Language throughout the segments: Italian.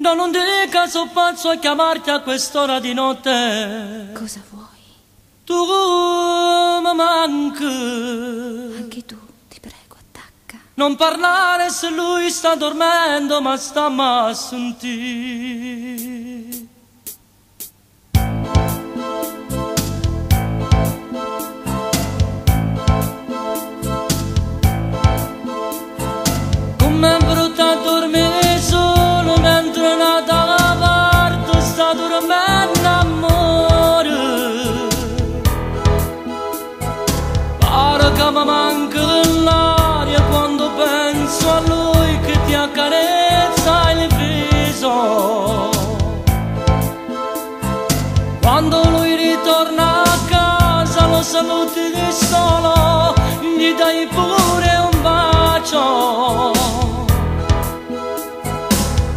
Da non dica so pazzo a chiamarti a quest'ora di notte. Cosa vuoi? Tu mi manchi. Anche tu, ti prego, attacca. Non parlare se lui sta dormendo, ma sta a sentire. Com'è brutta dormire solo mentre una dalla parte sta dormendo, amore. Pare che mi manca l'aria quando penso a lui che ti accarezza il viso. Quando lui ritorna a casa lo saluti di solo, gli dai pure un bacio.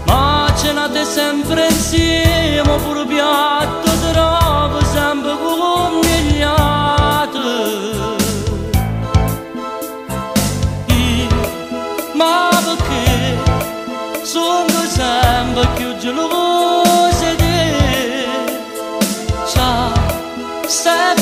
Ma cenate sempre insieme, pure piatto trovo sempre conmigliato. Ma perché sono sempre più gelosa di te? Ciao, stai